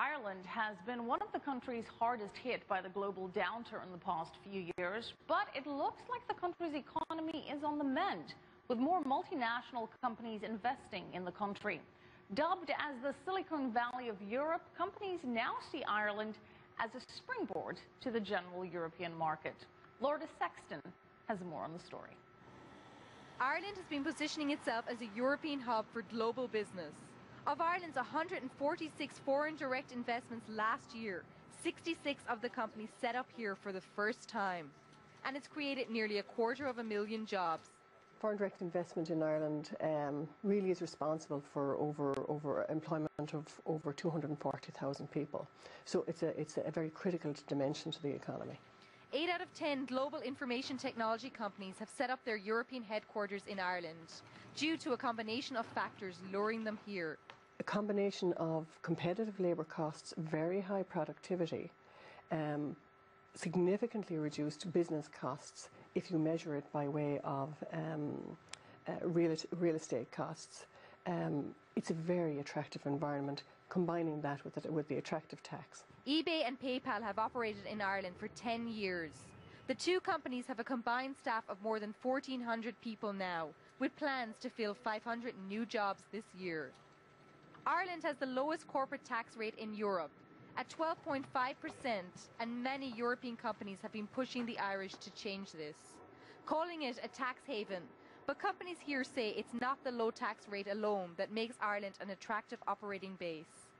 Ireland has been one of the countries hardest hit by the global downturn in the past few years, but it looks like the country's economy is on the mend, with more multinational companies investing in the country. Dubbed as the Silicon Valley of Europe, companies now see Ireland as a springboard to the general European market. Lourdes Sexton has more on the story. Ireland has been positioning itself as a European hub for global business. Of Ireland's 146 foreign direct investments last year, 66 of the companies set up here for the first time. And it's created nearly 250,000 jobs. Foreign direct investment in Ireland really is responsible for over employment of over 240,000 people. So it's a very critical dimension to the economy. 8 out of 10 global information technology companies have set up their European headquarters in Ireland, due to a combination of factors luring them here. A combination of competitive labour costs, very high productivity, significantly reduced business costs if you measure it by way of real estate costs. It's a very attractive environment, combining that with the attractive tax. eBay and PayPal have operated in Ireland for 10 years. The two companies have a combined staff of more than 1,400 people now, with plans to fill 500 new jobs this year. Ireland has the lowest corporate tax rate in Europe, at 12.5%, and many European companies have been pushing the Irish to change this, calling it a tax haven. But companies here say it's not the low tax rate alone that makes Ireland an attractive operating base.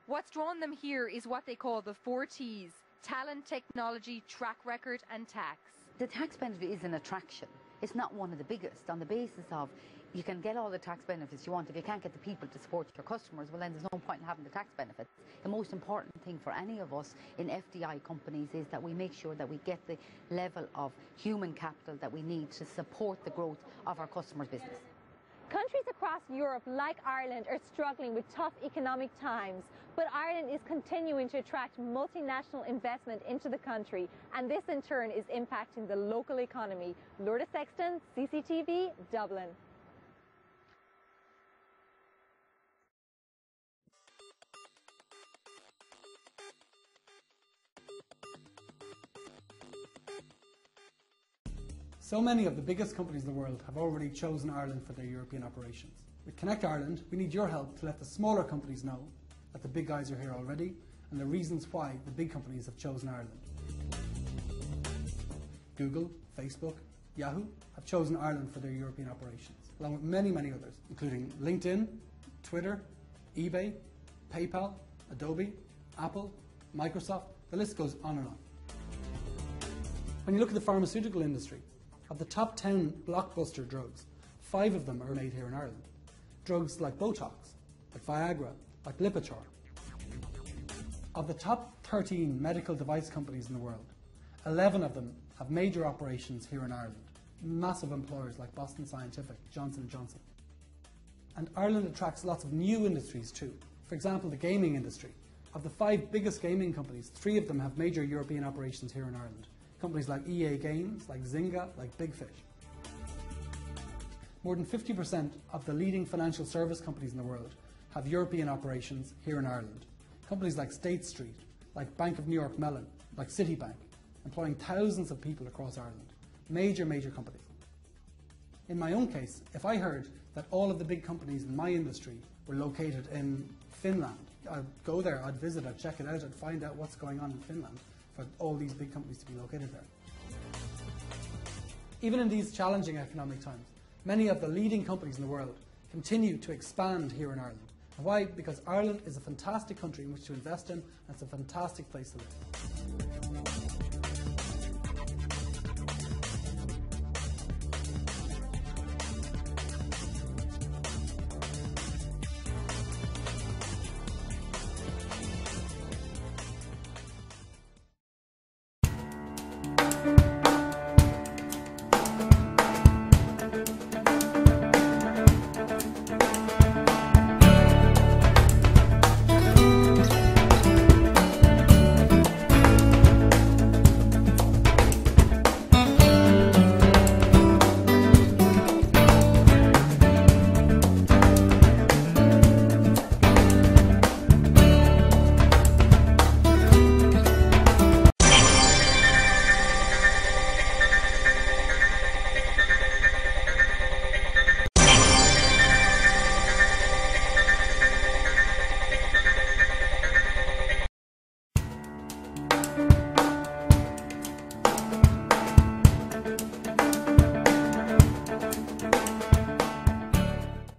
What's drawn them here is what they call the 4 T's: talent, technology, track record and tax. The tax benefit is an attraction. It's not one of the biggest, on the basis of you can get all the tax benefits you want. If you can't get the people to support your customers, well then there's no point in having the tax benefits. The most important thing for any of us in FDI companies is that we make sure that we get the level of human capital that we need to support the growth of our customers' business. Countries across Europe, like Ireland, are struggling with tough economic times, but Ireland is continuing to attract multinational investment into the country, and this in turn is impacting the local economy. Lourdes Sexton, CCTV, Dublin. So many of the biggest companies in the world have already chosen Ireland for their European operations. With Connect Ireland, we need your help to let the smaller companies know that the big guys are here already and the reasons why the big companies have chosen Ireland. Google, Facebook, Yahoo have chosen Ireland for their European operations, along with many, many others, including LinkedIn, Twitter, eBay, PayPal, Adobe, Apple, Microsoft. The list goes on and on. When you look at the pharmaceutical industry, of the top 10 blockbuster drugs, 5 of them are made here in Ireland. Drugs like Botox, like Viagra, like Lipitor. Of the top 13 medical device companies in the world, 11 of them have major operations here in Ireland. Massive employers like Boston Scientific, Johnson & Johnson. And Ireland attracts lots of new industries too. For example, the gaming industry. Of the 5 biggest gaming companies, 3 of them have major European operations here in Ireland. Companies like EA Games, like Zynga, like Big Fish. More than 50% of the leading financial service companies in the world have European operations here in Ireland. Companies like State Street, like Bank of New York Mellon, like Citibank, employing thousands of people across Ireland. Major, major companies. In my own case, if I heard that all of the big companies in my industry were located in Finland, I'd go there, I'd visit, I'd check it out, I'd find out what's going on in Finland for all these big companies to be located there. Even in these challenging economic times, many of the leading companies in the world continue to expand here in Ireland. Why? Because Ireland is a fantastic country in which to invest in, and it's a fantastic place to live.